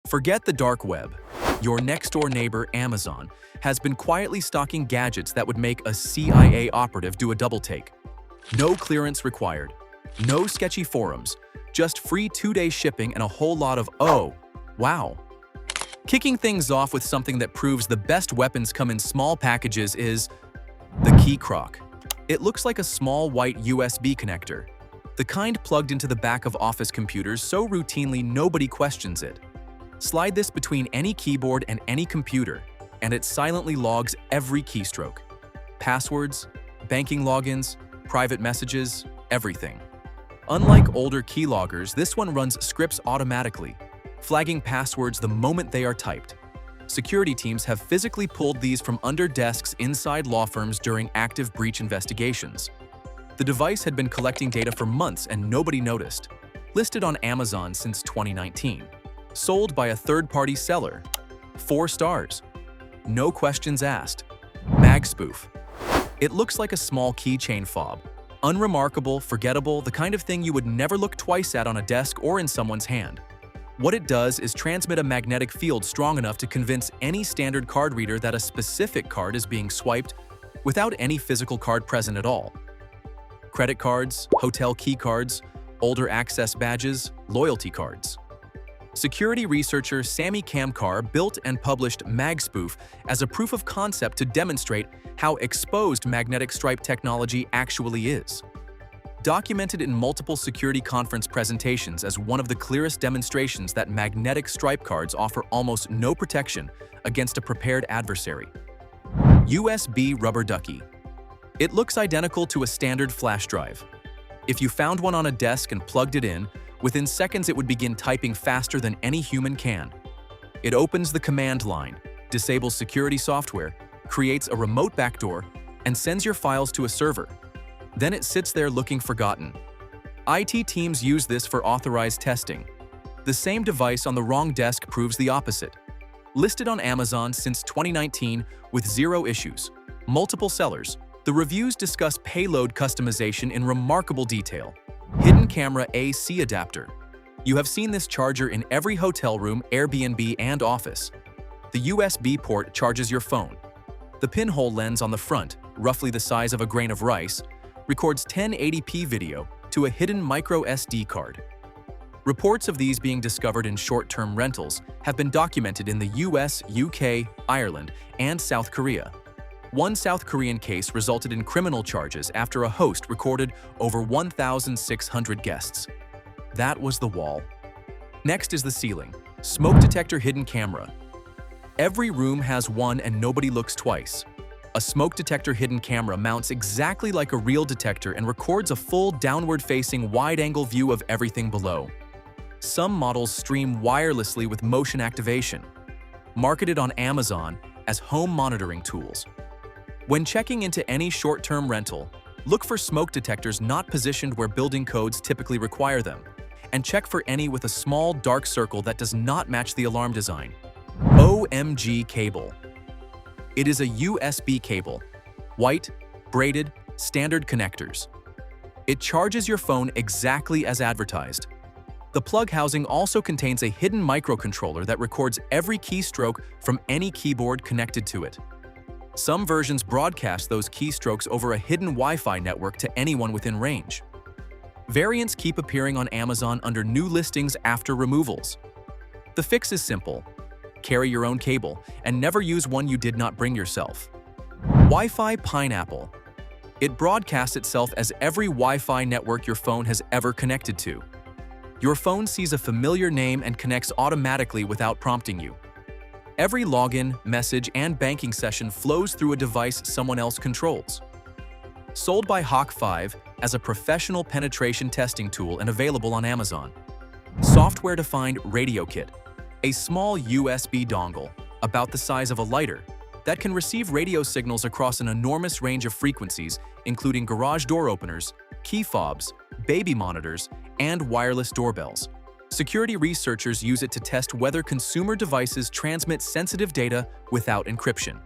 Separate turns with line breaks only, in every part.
Forget the dark web. Your next-door neighbor, Amazon, has been quietly stocking gadgets that would make a CIA operative do a double-take. No clearance required. No sketchy forums. Just free 2-day shipping and a whole lot of oh, wow. Kicking things off with something that proves the best weapons come in small packages is the Keystroke. It looks like a small white USB connector, the kind plugged into the back of office computers so routinely nobody questions it. Slide this between any keyboard and any computer, and it silently logs every keystroke. Passwords, banking logins, private messages, everything. Unlike older keyloggers, this one runs scripts automatically, flagging passwords the moment they are typed. Security teams have physically pulled these from under desks inside law firms during active breach investigations. The device had been collecting data for months and nobody noticed. Listed on Amazon since 2019. Sold by a third-party seller. 4 stars. No questions asked. Mag spoof. It looks like a small keychain fob. Unremarkable, forgettable, the kind of thing you would never look twice at on a desk or in someone's hand. What it does is transmit a magnetic field strong enough to convince any standard card reader that a specific card is being swiped without any physical card present at all. Credit cards, hotel key cards, older access badges, loyalty cards. Security researcher Sami Kamkar built and published MagSpoof as a proof of concept to demonstrate how exposed magnetic stripe technology actually is. Documented in multiple security conference presentations as one of the clearest demonstrations that magnetic stripe cards offer almost no protection against a prepared adversary. USB rubber ducky. It looks identical to a standard flash drive. If you found one on a desk and plugged it in, within seconds it would begin typing faster than any human can. It opens the command line, disables security software, creates a remote backdoor, and sends your files to a server. Then it sits there looking forgotten. IT teams use this for authorized testing. The same device on the wrong desk proves the opposite. Listed on Amazon since 2019 with 0 issues. Multiple sellers. The reviews discuss payload customization in remarkable detail. Hidden camera AC adapter. You have seen this charger in every hotel room, Airbnb, and office. The USB port charges your phone. The pinhole lens on the front, roughly the size of a grain of rice, records 1080p video to a hidden micro SD card. Reports of these being discovered in short-term rentals have been documented in the US, UK, Ireland, and South Korea. One South Korean case resulted in criminal charges after a host recorded over 1,600 guests. That was the wall. Next is the ceiling. Smoke detector hidden camera. Every room has one and nobody looks twice. A smoke detector hidden camera mounts exactly like a real detector and records a full downward-facing wide-angle view of everything below. Some models stream wirelessly with motion activation. Marketed on Amazon as home monitoring tools. When checking into any short-term rental, look for smoke detectors not positioned where building codes typically require them, and check for any with a small dark circle that does not match the alarm design. OMG cable. It is a USB cable. White, braided, standard connectors. It charges your phone exactly as advertised. The plug housing also contains a hidden microcontroller that records every keystroke from any keyboard connected to it. Some versions broadcast those keystrokes over a hidden Wi-Fi network to anyone within range. Variants keep appearing on Amazon under new listings after removals. The fix is simple. Carry your own cable and never use one you did not bring yourself. Wi-Fi Pineapple. It broadcasts itself as every Wi-Fi network your phone has ever connected to. Your phone sees a familiar name and connects automatically without prompting you. Every login, message, and banking session flows through a device someone else controls. Sold by Hawk5 as a professional penetration testing tool and available on Amazon. Software-defined radio kit. A small USB dongle, about the size of a lighter, that can receive radio signals across an enormous range of frequencies, including garage door openers, key fobs, baby monitors, and wireless doorbells. Security researchers use it to test whether consumer devices transmit sensitive data without encryption.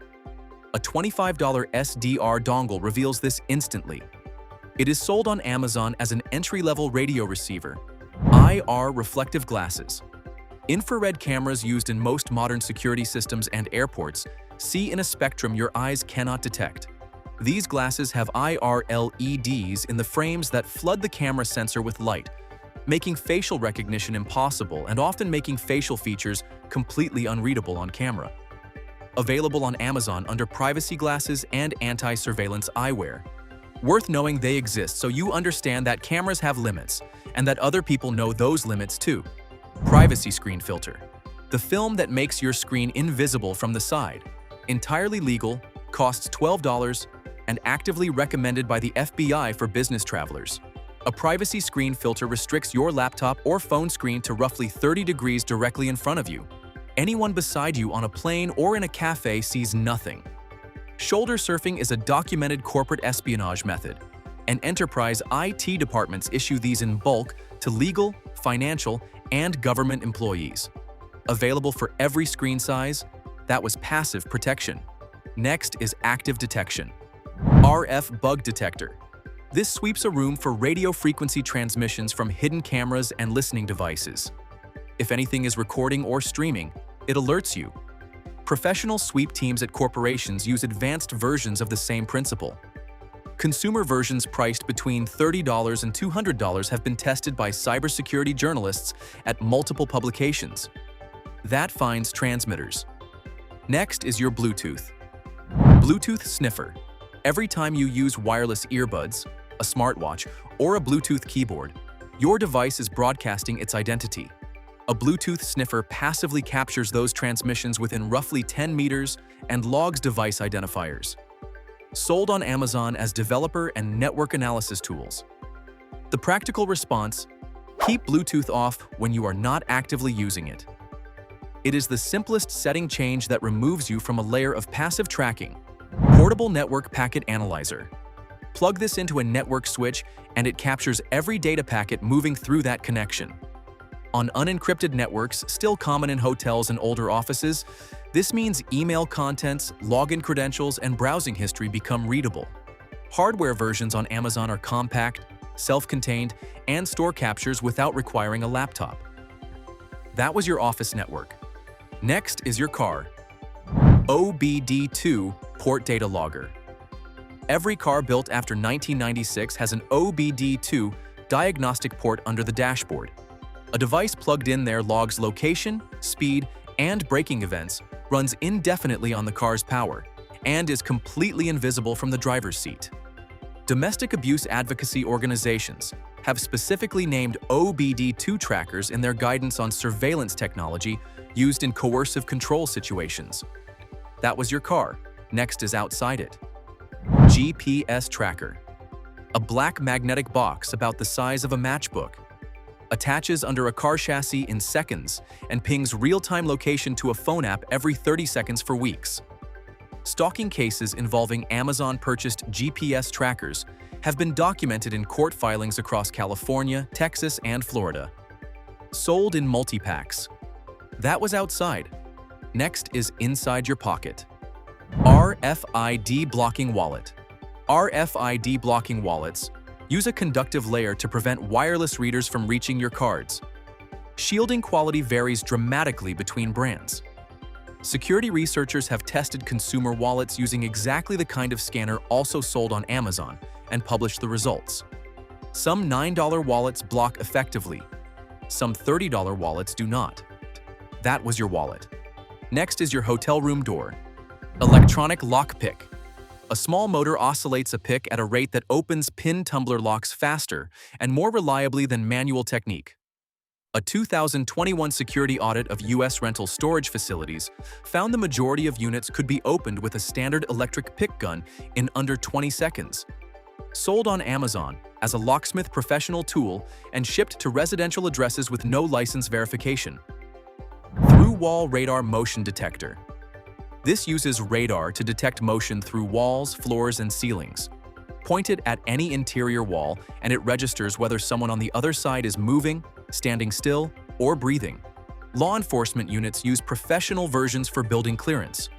A $25 SDR dongle reveals this instantly. It is sold on Amazon as an entry-level radio receiver. IR reflective glasses. Infrared cameras used in most modern security systems and airports see in a spectrum your eyes cannot detect. These glasses have IR LEDs in the frames that flood the camera sensor with light, making facial recognition impossible and often making facial features completely unreadable on camera. Available on Amazon under privacy glasses and anti-surveillance eyewear. Worth knowing they exist so you understand that cameras have limits and that other people know those limits too. Privacy screen filter. The film that makes your screen invisible from the side. Entirely legal, costs $12, and actively recommended by the FBI for business travelers. A privacy screen filter restricts your laptop or phone screen to roughly 30 degrees directly in front of you. Anyone beside you on a plane or in a cafe sees nothing. Shoulder surfing is a documented corporate espionage method, and enterprise IT departments issue these in bulk to legal, financial, and government employees. Available for every screen size, that was passive protection. Next is active detection. RF bug detector. This sweeps a room for radio frequency transmissions from hidden cameras and listening devices. If anything is recording or streaming, it alerts you. Professional sweep teams at corporations use advanced versions of the same principle. Consumer versions priced between $30 and $200 have been tested by cybersecurity journalists at multiple publications. That finds transmitters. Next is your Bluetooth. Bluetooth sniffer. Every time you use wireless earbuds, a smartwatch, or a Bluetooth keyboard, your device is broadcasting its identity. A Bluetooth sniffer passively captures those transmissions within roughly 10 meters and logs device identifiers. Sold on Amazon as developer and network analysis tools. The practical response: keep Bluetooth off when you are not actively using it. It is the simplest setting change that removes you from a layer of passive tracking. Portable network packet analyzer. Plug this into a network switch and it captures every data packet moving through that connection. On unencrypted networks, still common in hotels and older offices, this means email contents, login credentials, and browsing history become readable. Hardware versions on Amazon are compact, self-contained, and store captures without requiring a laptop. That was your office network. Next is your car. OBD2 Port Data Logger. Every car built after 1996 has an OBD2 diagnostic port under the dashboard. A device plugged in there logs location, speed, and braking events, runs indefinitely on the car's power, and is completely invisible from the driver's seat. Domestic abuse advocacy organizations have specifically named OBD2 trackers in their guidance on surveillance technology used in coercive control situations. That was your car. Next is outside it. GPS tracker. A black magnetic box about the size of a matchbook. Attaches under a car chassis in seconds and pings real-time location to a phone app every 30 seconds for weeks. Stalking cases involving Amazon-purchased GPS trackers have been documented in court filings across California, Texas, and Florida. Sold in multi-packs. That was outside. Next is inside your pocket. RFID blocking wallet. RFID blocking wallets use a conductive layer to prevent wireless readers from reaching your cards. Shielding quality varies dramatically between brands. Security researchers have tested consumer wallets using exactly the kind of scanner also sold on Amazon and published the results. Some $9 wallets block effectively. Some $30 wallets do not. That was your wallet. Next is your hotel room door. Electronic lock pick. A small motor oscillates a pick at a rate that opens pin tumbler locks faster and more reliably than manual technique. A 2021 security audit of U.S. rental storage facilities found the majority of units could be opened with a standard electric pick gun in under 20 seconds. Sold on Amazon as a locksmith professional tool and shipped to residential addresses with no license verification. Through-wall radar motion detector. This uses radar to detect motion through walls, floors, and ceilings. Point it at any interior wall and it registers whether someone on the other side is moving, standing still, or breathing. Law enforcement units use professional versions for building clearance.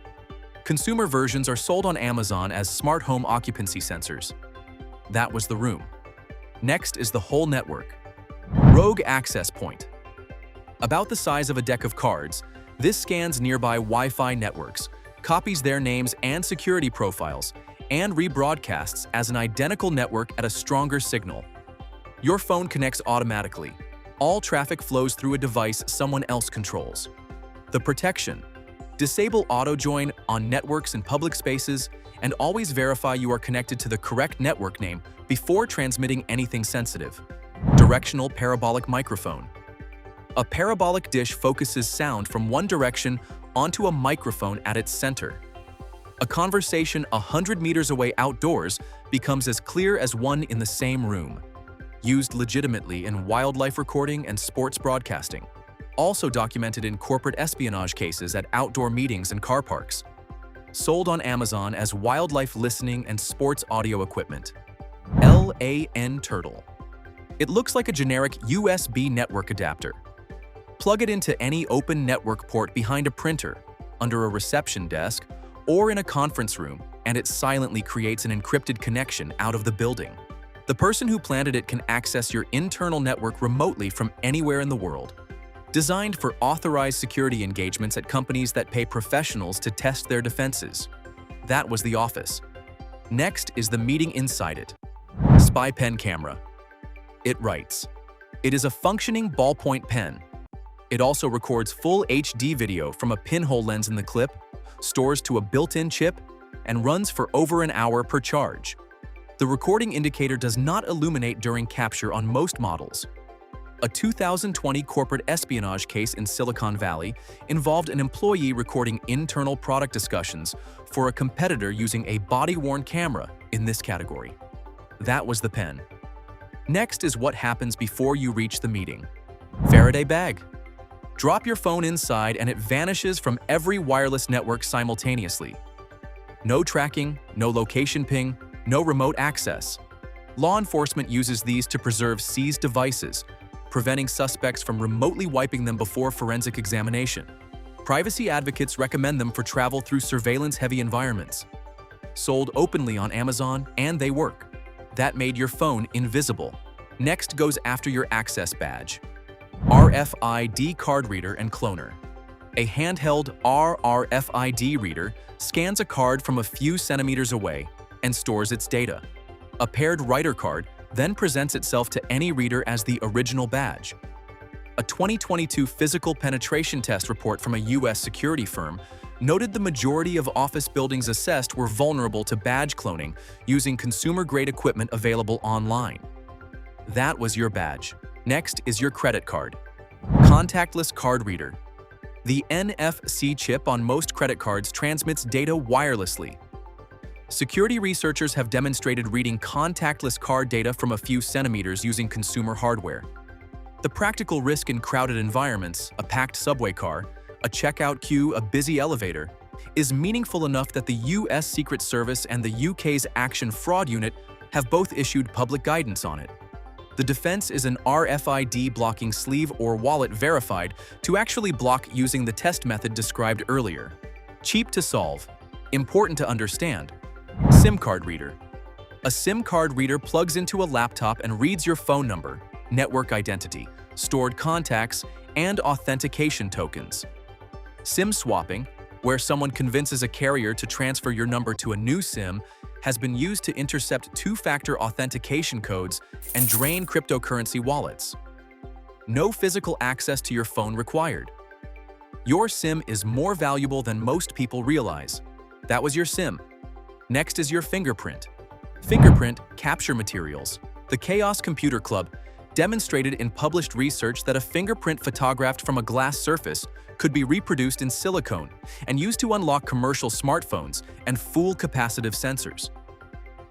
Consumer versions are sold on Amazon as smart home occupancy sensors. That was the room. Next is the whole network. Rogue access point. About the size of a deck of cards, this scans nearby Wi-Fi networks, copies their names and security profiles, and rebroadcasts as an identical network at a stronger signal. Your phone connects automatically. All traffic flows through a device someone else controls. The protection: disable auto-join on networks and public spaces, and always verify you are connected to the correct network name before transmitting anything sensitive. Directional parabolic microphone. A parabolic dish focuses sound from one direction onto a microphone at its center. A conversation 100 meters away outdoors becomes as clear as one in the same room. Used legitimately in wildlife recording and sports broadcasting. Also documented in corporate espionage cases at outdoor meetings and car parks. Sold on Amazon as wildlife listening and sports audio equipment. LAN Turtle. It looks like a generic USB network adapter. Plug it into any open network port behind a printer, under a reception desk, or in a conference room, and it silently creates an encrypted connection out of the building. The person who planted it can access your internal network remotely from anywhere in the world. Designed for authorized security engagements at companies that pay professionals to test their defenses. That was the office. Next is the meeting inside it. Spy pen camera. It writes. It is a functioning ballpoint pen. It also records full HD video from a pinhole lens in the clip, stores to a built-in chip, and runs for over an hour per charge. The recording indicator does not illuminate during capture on most models. A 2020 corporate espionage case in Silicon Valley involved an employee recording internal product discussions for a competitor using a body-worn camera in this category. That was the pen. Next is what happens before you reach the meeting. Faraday bag. Drop your phone inside and it vanishes from every wireless network simultaneously. No tracking, no location ping, no remote access. Law enforcement uses these to preserve seized devices, preventing suspects from remotely wiping them before forensic examination. Privacy advocates recommend them for travel through surveillance-heavy environments. Sold openly on Amazon, and they work. That made your phone invisible. Next goes after your access badge. RFID card reader and cloner. A handheld RFID reader scans a card from a few centimeters away and stores its data. A paired writer card then presents itself to any reader as the original badge. A 2022 physical penetration test report from a US security firm noted the majority of office buildings assessed were vulnerable to badge cloning using consumer-grade equipment available online. That was your badge. Next is your credit card. Contactless card reader. The NFC chip on most credit cards transmits data wirelessly. Security researchers have demonstrated reading contactless card data from a few centimeters using consumer hardware. The practical risk in crowded environments, a packed subway car, a checkout queue, a busy elevator, is meaningful enough that the US Secret Service and the UK's Action Fraud Unit have both issued public guidance on it. The defense is an RFID blocking sleeve or wallet verified to actually block using the test method described earlier. Cheap to solve. Important to understand. SIM card reader. A SIM card reader plugs into a laptop and reads your phone number, network identity, stored contacts, and authentication tokens. SIM swapping, where someone convinces a carrier to transfer your number to a new SIM, has been used to intercept two-factor authentication codes and drain cryptocurrency wallets. No physical access to your phone required. Your SIM is more valuable than most people realize. That was your SIM. Next is your fingerprint. Fingerprint capture materials. The Chaos Computer Club demonstrated in published research that a fingerprint photographed from a glass surface could be reproduced in silicone and used to unlock commercial smartphones and full capacitive sensors.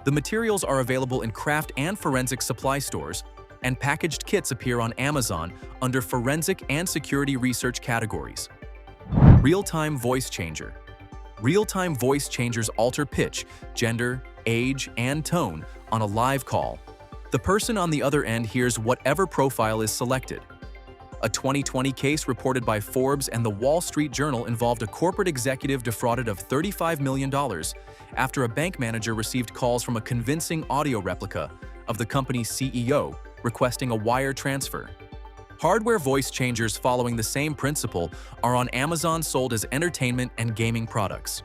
The materials are available in craft and forensic supply stores, and packaged kits appear on Amazon under forensic and security research categories. Real-time voice changer. Real-time voice changers alter pitch, gender, age, and tone on a live call. The person on the other end hears whatever profile is selected. A 2020 case reported by Forbes and the Wall Street Journal involved a corporate executive defrauded of $35 million after a bank manager received calls from a convincing audio replica of the company's CEO requesting a wire transfer. Hardware voice changers following the same principle are on Amazon, sold as entertainment and gaming products.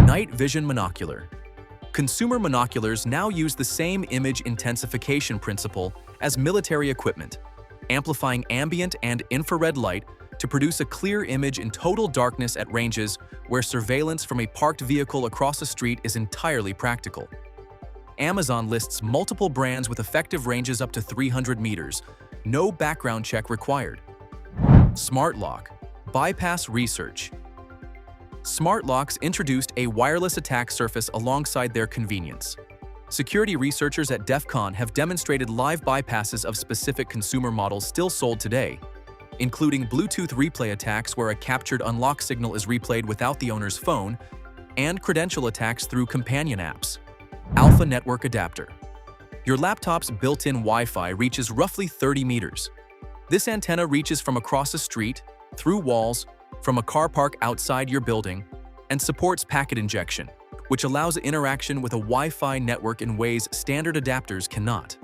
Night vision monocular. Consumer monoculars now use the same image intensification principle as military equipment, amplifying ambient and infrared light to produce a clear image in total darkness at ranges where surveillance from a parked vehicle across a street is entirely practical. Amazon lists multiple brands with effective ranges up to 300 meters. No background check required. Smart lock. Bypass research. Smart locks introduced a wireless attack surface alongside their convenience. Security researchers at DEF CON have demonstrated live bypasses of specific consumer models still sold today, including Bluetooth replay attacks where a captured unlock signal is replayed without the owner's phone, and credential attacks through companion apps. Alpha network adapter. Your laptop's built-in Wi-Fi reaches roughly 30 meters. This antenna reaches from across a street, through walls, from a car park outside your building, and supports packet injection, which allows interaction with a Wi-Fi network in ways standard adapters cannot.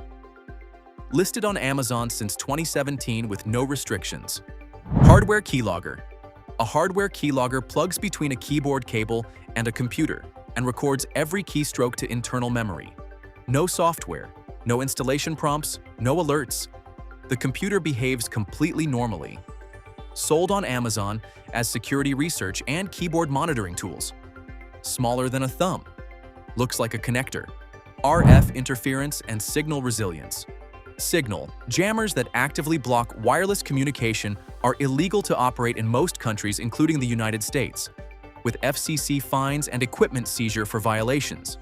Listed on Amazon since 2017 with no restrictions. Hardware keylogger. A hardware keylogger plugs between a keyboard cable and a computer and records every keystroke to internal memory. No software, no installation prompts, no alerts. The computer behaves completely normally. Sold on Amazon as security research and keyboard monitoring tools. Smaller than a thumb. Looks like a connector. RF interference and signal resilience. Signal. Jammers that actively block wireless communication are illegal to operate in most countries, including the United States, with FCC fines and equipment seizure for violations.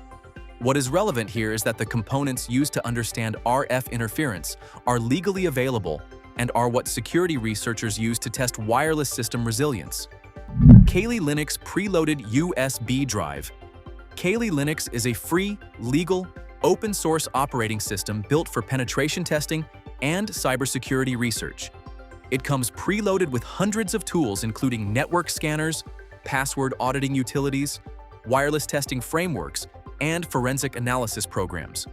What is relevant here is that the components used to understand RF interference are legally available and are what security researchers use to test wireless system resilience. Kali Linux preloaded USB drive. Kali Linux is a free, legal, open-source operating system built for penetration testing and cybersecurity research. It comes preloaded with hundreds of tools including network scanners, password auditing utilities, wireless testing frameworks, and forensic analysis programs.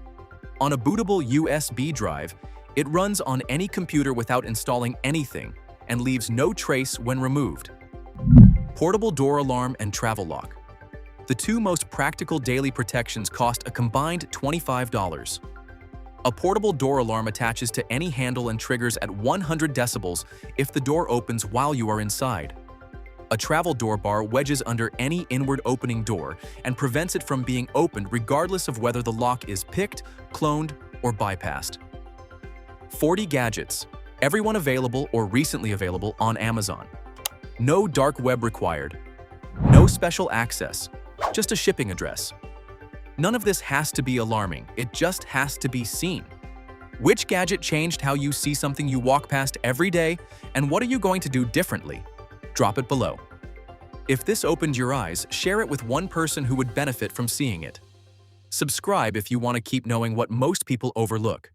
On a bootable USB drive, it runs on any computer without installing anything and leaves no trace when removed. Portable door alarm and travel lock. The two most practical daily protections cost a combined $25. A portable door alarm attaches to any handle and triggers at 100 decibels if the door opens while you are inside. A travel door bar wedges under any inward opening door and prevents it from being opened regardless of whether the lock is picked, cloned, or bypassed. 40 gadgets, everyone available or recently available on Amazon. No dark web required. No special access, just a shipping address. None of this has to be alarming, it just has to be seen. Which gadget changed how you see something you walk past every day, and what are you going to do differently? Drop it below. If this opened your eyes, share it with one person who would benefit from seeing it. Subscribe if you want to keep knowing what most people overlook.